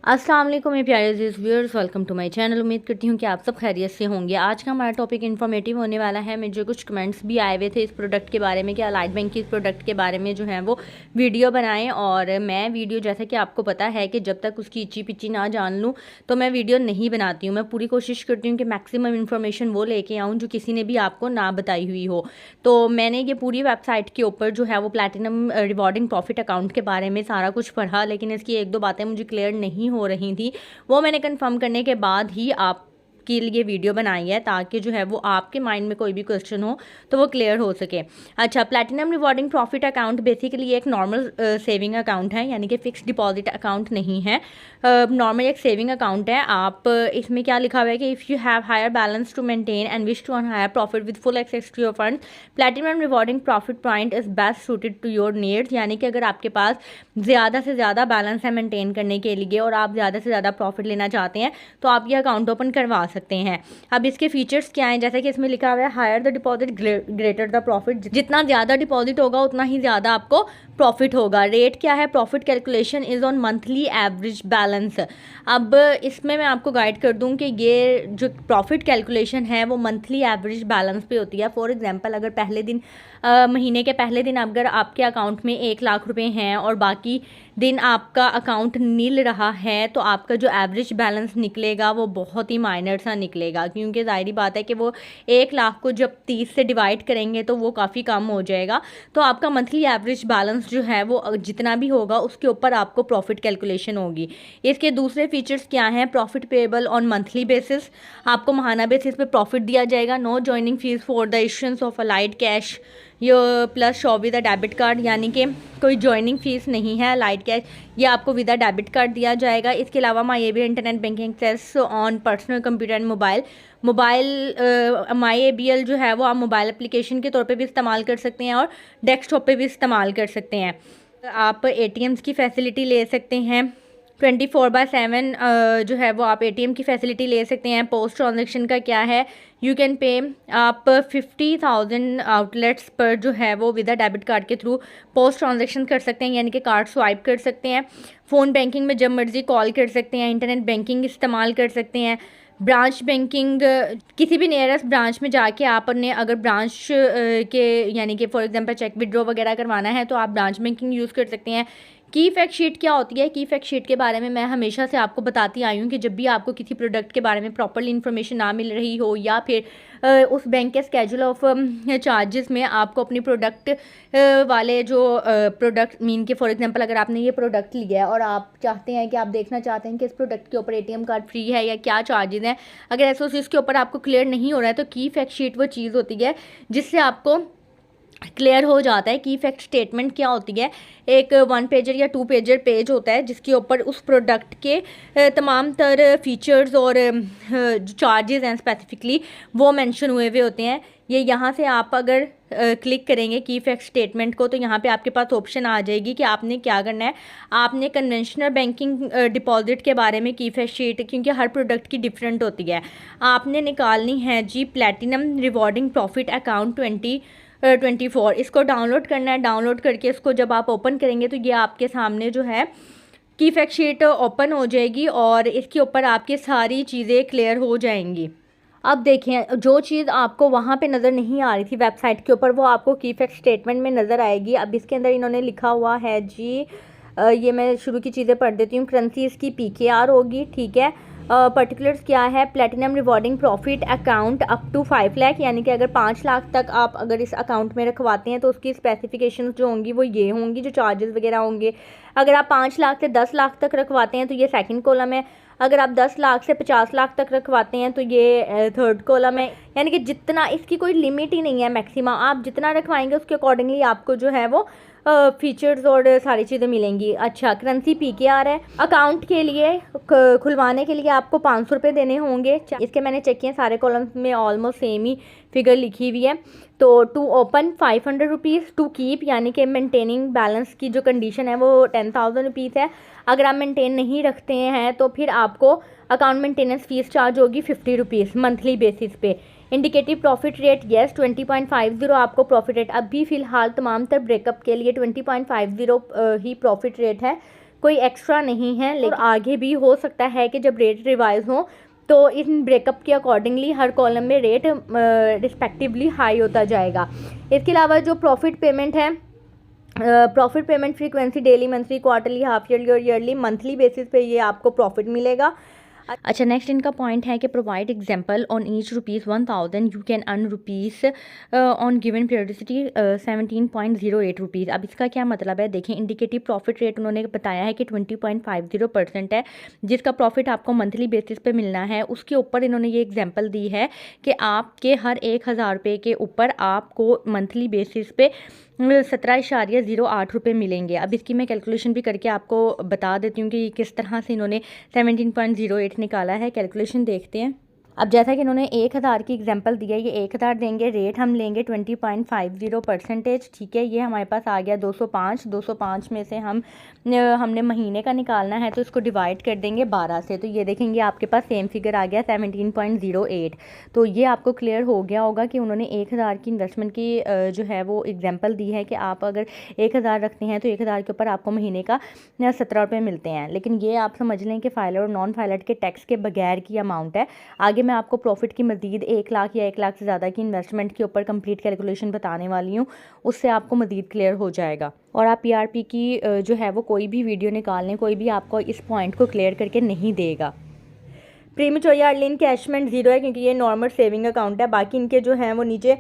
अस्सलाम वालेकुम मेरे प्यारे viewers, welcome to my channel. उम्मीद करती हूँ कि आप सब खैरियत से होंगे। आज का हमारा टॉपिक इन्फॉर्मेटिव होने वाला है। मुझे कुछ कमेंट्स भी आए हुए थे इस प्रोडक्ट के बारे में कि अलाइड बैंक की इस प्रोडक्ट के बारे में जो है वो वीडियो बनाएं, और मैं वीडियो जैसा कि आपको पता है कि जब तक उसकी इची पिची ना जान लूँ तो मैं वीडियो नहीं बनाती हूँ। मैं पूरी कोशिश करती हूँ कि मैक्सिमम इन्फॉर्मेशन वो लेके आऊँ जो किसी ने भी आपको ना बताई हुई हो। तो मैंने ये पूरी वेबसाइट के ऊपर जो है वो प्लैटिनम रिवॉर्डिंग प्रॉफिट अकाउंट के बारे में सारा कुछ पढ़ा, लेकिन इसकी एक दो बातें मुझे क्लियर नहीं हो रही थी। वो मैंने कंफर्म करने के बाद ही आप के लिए वीडियो बनाई है, ताकि जो है वो आपके माइंड में कोई भी क्वेश्चन हो तो वो क्लियर हो सके। अच्छा, platinum rewarding profit account basically एक नॉर्मल सेविंग अकाउंट है, यानी कि फिक्स डिपॉजिट अकाउंट नहीं है। नॉर्मल एक सेविंग अकाउंट है। आप इसमें क्या लिखा हुआ है कि if you have higher balance to maintain and wish to earn higher profit with full access to your fund, platinum rewarding profit point is best suited to your needs. यानी कि अगर आपके पास ज़्यादा से ज़्यादा बैलेंस है मेंटेन करने के लिए और आप ज़्यादा से ज़्यादा प्रॉफिट लेना चाहते हैं तो आप ये अकाउंट ओपन करवा सकते हैं। अब इसके फीचर्स क्या हैं, जैसे कि इसमें लिखा हुआ है higher the deposit greater the profit. जितना ज़्यादा डिपॉजिट होगा उतना ही ज़्यादा आपको प्रॉफिट होगा। रेट क्या है, profit calculation is on monthly average balance. अब इसमें मैं आपको गाइड कर दूं कि ये जो प्रॉफिट कैलकुलेशन है वो मंथली एवरेज बैलेंस पे होती है। फॉर एग्जांपल, अगर पहले दिन महीने के पहले दिन अगर आपके अकाउंट में 1 लाख रुपए हैं और बाकी दिन आपका अकाउंट नील रहा है तो आपका जो एवरेज बैलेंस निकलेगा वो बहुत ही माइनर सा निकलेगा, क्योंकि ज़ाहिरी बात है कि वो 1 लाख को जब 30 से डिवाइड करेंगे तो वो काफ़ी कम हो जाएगा। तो आपका मंथली एवरेज बैलेंस जो है वो जितना भी होगा उसके ऊपर आपको प्रॉफिट कैलकुलेशन होगी। इसके दूसरे फीचर्स क्या हैं, profit payable on monthly basis. आपको माहाना बेसिस पे प्रॉफिट दिया जाएगा। No joining fee for the issuance of allied cash yo plus show with a debit card, यानी कि कोई जॉइनिंग फीस नहीं है। लाइट कैश ये आपको विद अ डेबिट कार्ड दिया जाएगा। इसके अलावा my A B internet banking access on personal computer and mobile my A B L जो है वो आप मोबाइल एप्लीकेशन के तौर पे भी इस्तेमाल कर सकते हैं और डेस्कटॉप पे भी इस्तेमाल कर सकते हैं। आप ATMs की फैसिलिटी ले सकते हैं। 24/7 जो है वो आप ATM की फैसिलिटी ले सकते हैं। पोस्ट ट्रांजेक्शन का क्या है, यू कैन पे आप 50,000 आउटलेट्स पर जो है वो विद अ डेबिट कार्ड के थ्रू पोस्ट ट्रांजेक्शन कर सकते हैं, यानी कि कार्ड स्वाइप कर सकते हैं। फ़ोन बैंकिंग में जब मर्ज़ी कॉल कर सकते हैं। इंटरनेट बैंकिंग इस्तेमाल कर सकते हैं। ब्रांच बैंकिंग, किसी भी नियरेस्ट ब्रांच में जाके आपने अगर ब्रांच के यानी कि फॉर एग्जांपल चेक विड्रॉ वगैरह करवाना है तो आप ब्रांच बैंकिंग यूज़ कर सकते हैं। की फैक्ट शीट क्या होती है, की फैक्ट शीट के बारे में मैं हमेशा से आपको बताती आई हूँ कि जब भी आपको किसी प्रोडक्ट के बारे में प्रॉपरली इन्फॉर्मेशन ना मिल रही हो या फिर उस बैंक के स्केड्यूल ऑफ चार्जेस में आपको अपनी प्रोडक्ट वाले जो प्रोडक्ट मीन के फॉर एग्जांपल अगर आपने ये प्रोडक्ट लिया है और आप चाहते हैं कि आप देखना चाहते हैं कि इस प्रोडक्ट के ऊपर ATM कार्ड फ्री है या क्या चार्जेस हैं, अगर ऐसा इसके ऊपर आपको क्लियर नहीं हो रहा है तो की फैक्ट शीट वो चीज़ होती है जिससे आपको क्लियर हो जाता है। की फैक्ट स्टेटमेंट क्या होती है, एक 1 पेजर या 2 पेजर पेज होता है जिसके ऊपर उस प्रोडक्ट के तमाम तर फीचर्स और जो चार्जेस हैं स्पेसिफिकली वो मेंशन हुए हुए होते हैं। ये यहाँ से आप अगर क्लिक करेंगे की फैक्ट स्टेटमेंट को तो यहाँ पे आपके पास ऑप्शन आ जाएगी कि आपने क्या करना है। आपने कन्वेंशनल बैंकिंग डिपॉजिट के बारे में की फैक्ट शीट, क्योंकि हर प्रोडक्ट की डिफरेंट होती है, आपने निकालनी है जी प्लैटिनम रिवॉर्डिंग प्रॉफिट अकाउंट 2024। इसको डाउनलोड करना है। डाउनलोड करके इसको जब आप ओपन करेंगे तो ये आपके सामने जो है की फैक्ट शीट ओपन हो जाएगी और इसके ऊपर आपकी सारी चीज़ें क्लियर हो जाएंगी। अब देखें, जो चीज़ आपको वहाँ पे नज़र नहीं आ रही थी वेबसाइट के ऊपर वो आपको की फैक्ट स्टेटमेंट में नज़र आएगी। अब इसके अंदर इन्होंने लिखा हुआ है जी, ये मैं शुरू की चीज़ें पढ़ देती हूँ। करेंसी इसकी PKR होगी, ठीक है। पर्टिकुलर्स क्या है, platinum rewarding profit account up to 5 lakh, यानी कि अगर 5 लाख तक आप अगर इस अकाउंट में रखवाते हैं तो उसकी स्पेसिफिकेशंस जो होंगी वो ये होंगी, जो चार्जेस वगैरह होंगे। अगर आप 5 लाख से 10 लाख तक रखवाते हैं तो ये सेकंड कॉलम है। अगर आप 10 लाख से 50 लाख तक रखवाते हैं तो ये थर्ड कॉलम है। यानी कि जितना, इसकी कोई लिमिट ही नहीं है, मैक्सिमम आप जितना रखवाएंगे उसके अकॉर्डिंगली आपको जो है वो फीचर्स और सारी चीज़ें मिलेंगी। अच्छा, करेंसी PKR है। अकाउंट के लिए खुलवाने के लिए आपको 500 रुपये देने होंगे। इसके मैंने चेक किए, सारे कॉलम्स में ऑलमोस्ट सेम ही फिगर लिखी हुई है। तो to open 500 rupees, to keep यानी कि मेंटेनिंग बैलेंस की जो कंडीशन है वो 10,000 रुपीज़ है। अगर आप मेंटेन नहीं रखते हैं तो फिर आपको अकाउंट मेंटेनेंस फ़ीस चार्ज होगी 50 रुपीज़ मंथली बेसिस पे। इंडिकेटिव प्रॉफिट रेट येस 20.50 आपको प्रॉफिट रेट अभी फ़िलहाल तमाम तर ब्रेकअप के लिए 20.50 ही प्रॉफिट रेट है। कोई एक्स्ट्रा नहीं है। लेकिन आगे भी हो सकता है कि जब रेट रिवाइज हो तो इन ब्रेकअप के अकॉर्डिंगली हर कॉलम में रेट रिस्पेक्टिवली हाई होता जाएगा। इसके अलावा जो प्रॉफिट पेमेंट है, profit payment frequency daily, monthly, quarterly, half yearly और ईयरली, मंथली बेसिस पे ये आपको प्रॉफिट मिलेगा। अच्छा, नेक्स्ट इनका पॉइंट है कि provide example on each ₹1000 you can earn rupees on given periodicity 17.08 अब इसका क्या मतलब है? देखें, इंडिकेटिव प्रॉफिट रेट उन्होंने बताया है कि 20.50% है, जिसका प्रॉफिट आपको मंथली बेसिस पे मिलना है। उसके ऊपर इन्होंने ये एग्जांपल दी है कि आपके हर 1000 रुपये के ऊपर आपको मंथली बेसिस पे 17.08 मिलेंगे। अब इसकी मैं कैलकुलेशन भी करके आपको बता देती हूँ कि किस तरह से इन्होंने 17.08 निकाला है। कैलकुलेशन देखते हैं। अब जैसा कि इन्होंने 1000 की एग्जांपल दिया, ये 1000 देंगे, रेट हम लेंगे 20.50%, ठीक है। ये हमारे पास आ गया 205 में से हमने महीने का निकालना है तो इसको डिवाइड कर देंगे 12 से, तो ये देखेंगे आपके पास सेम फिगर आ गया 17.08। तो ये आपको क्लियर हो गया होगा कि उन्होंने 1000 की इन्वेस्टमेंट की जो है वो एग्जाम्पल दी है कि आप अगर 1000 रखते हैं तो 1000 के ऊपर आपको महीने का 17 रुपये मिलते हैं। लेकिन ये आप समझ लें कि फाइलर और नॉन फाइलर के टैक्स के बगैर की अमाउंट है। आगे मैं आपको प्रॉफिट की मज़ीद 1 लाख या 1 लाख से ज़्यादा की इन्वेस्टमेंट के ऊपर कंप्लीट कैलकुलेशन बताने वाली हूँ, उससे आपको मज़ीद क्लियर हो जाएगा। और आप पीआरपी की जो है वो कोई भी वीडियो निकाल लें, कोई भी आपको इस पॉइंट को क्लियर करके नहीं देगा। प्रीमेच्योर या अर्ली इनकैशमेंट 0 है क्योंकि ये नॉर्मल सेविंग अकाउंट है। बाकी इनके जो हैं वो नीचे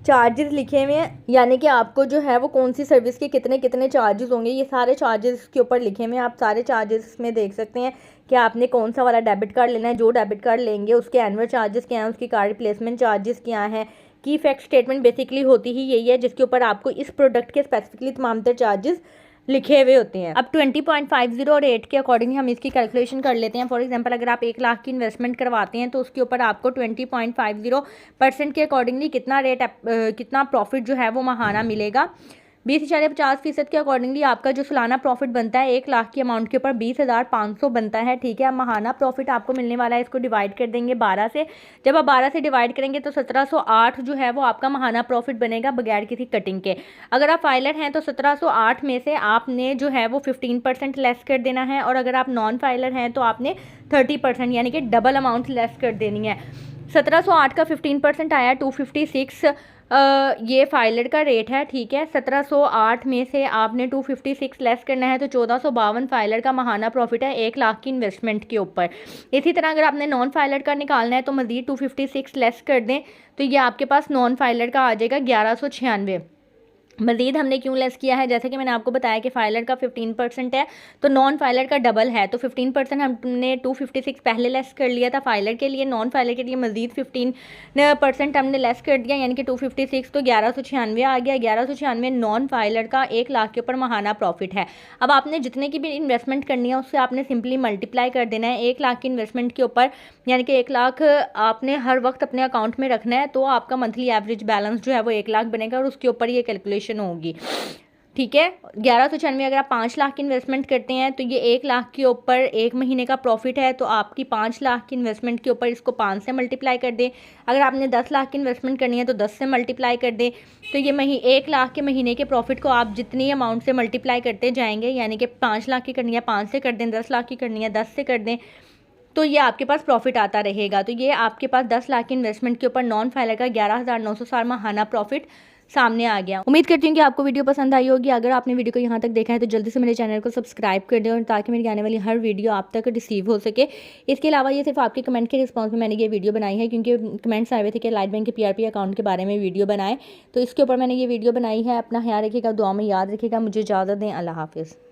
चार्जेस लिखे हुए हैं, यानी कि आपको जो है वो कौन सी सर्विस के कितने कितने चार्जेस होंगे, ये सारे चार्जेस के ऊपर लिखे हुए हैं। आप सारे चार्जेस में देख सकते हैं कि आपने कौन सा वाला डेबिट कार्ड लेना है। जो डेबिट कार्ड लेंगे उसके एनुअल चार्जेस क्या हैं, उसकी कार्ड रिप्लेसमेंट चार्जेस क्या हैं। की फैक्ट स्टेटमेंट बेसिकली होती ही यही है जिसके ऊपर आपको इस प्रोडक्ट के स्पेसिफिकली तमाम तर चार्जेस लिखे हुए होते हैं। अब 20.50 और 8 के अकॉर्डिंग हम इसकी कैलकुलेशन कर लेते हैं। फॉर एग्जांपल, अगर आप 1 लाख की इन्वेस्टमेंट करवाते हैं तो उसके ऊपर आपको 20.50% के अकॉर्डिंगली कितना प्रॉफिट जो है वो माहाना मिलेगा। 20.50% के अकॉर्डिंगली आपका जो सालाना प्रॉफिट बनता है 1 लाख की अमाउंट के ऊपर 20,500 बनता है, ठीक है। अब माहाना प्रॉफिट आपको मिलने वाला है, इसको डिवाइड कर देंगे 12 से। जब आप 12 से डिवाइड करेंगे तो 1708 जो है वो आपका माहाना प्रॉफिट बनेगा बगैर किसी कटिंग के। अगर आप फाइलर हैं तो 1708 में से आपने जो है वो 15% लेस कर देना है, और अगर आप नॉन फाइलर हैं तो आपने 30% यानी कि डबल अमाउंट लेस कर देनी है। 1708 का 15% आया 256, ये फाइलर का रेट है, ठीक है। 1708 में से आपने 256 लेस करना है तो 1452 फाइलर का माहाना प्रॉफिट है 1 लाख की इन्वेस्टमेंट के ऊपर। इसी तरह अगर आपने नॉन फाइलर का निकालना है तो मज़ीद 256 लेस कर दें तो ये आपके पास नॉन फाइलर का आ जाएगा 1196। मज़ीद हमने क्यों लेस किया है, जैसे कि मैंने आपको बताया कि फाइलर का 15% है तो नॉन फाइलर का डबल है, तो 15% हमने 256 पहले लेस कर लिया था फाइलर के लिए। नॉन फाइलर के लिए मज़ीद 15% हमने लेस कर दिया, यानी कि 256 तो 1196 आ गया। 1196 नॉन फाइलर का 1 लाख के ऊपर माहाना प्रॉफिट है। अब आपने जितने की भी इन्वेस्टमेंट करनी है उससे आपने सिंपली मल्टीप्लाई कर देना है 1 लाख की इन्वेस्टमेंट के ऊपर, यानी कि 1 लाख आपने हर वक्त अपने अकाउंट में रखना है, तो आपका मंथली एवरेज बैलेंस जो है वो 1 लाख बनेगा और उसके ऊपर ये कैलकुलेशन होगी, ठीक है। 1196 अगर आप 5 लाख की इन्वेस्टमेंट करते हैं तो ये 1 लाख के ऊपर 1 महीने का प्रॉफिट है, तो आपकी 5 लाख की इन्वेस्टमेंट के ऊपर इसको 5 से मल्टीप्लाई कर दें। अगर आपने 10 लाख की इन्वेस्टमेंट करनी है तो 10 से मल्टीप्लाई कर दें, तो ये 1 लाख के महीने के प्रॉफिट को आप जितनी अमाउंट से मल्टीप्लाई करते जाएंगे, यानी कि 5 लाख की करनी है 5 से कर दें, 10 लाख की करनी है 10 से कर दें, तो ये आपके पास प्रॉफिट आता रहेगा। तो ये आपके पास 10 लाख की इन्वेस्टमेंट के ऊपर नॉन फाइलर का 11,960 माहाना प्रॉफिट सामने आ गया। उम्मीद करती हूँ कि आपको वीडियो पसंद आई होगी। अगर आपने वीडियो को यहाँ तक देखा है तो जल्दी से मेरे चैनल को सब्सक्राइब कर दें, और ताकि मेरी आने वाली हर वीडियो आप तक रिसीव हो सके। इसके अलावा ये सिर्फ आपके कमेंट के रिस्पॉन्स में मैंने ये वीडियो बनाई है, क्योंकि कमेंट्स आए हुए थे कि लाइट बैंक के पीआरपी अकाउंट के बारे में वीडियो बनाए, तो इसके ऊपर मैंने ये वीडियो बनाई है। अपना ख्याल रखिएगा, दुआ में याद रखिएगा। मुझे इजाज़त दें, अल्लाह हाफिज़।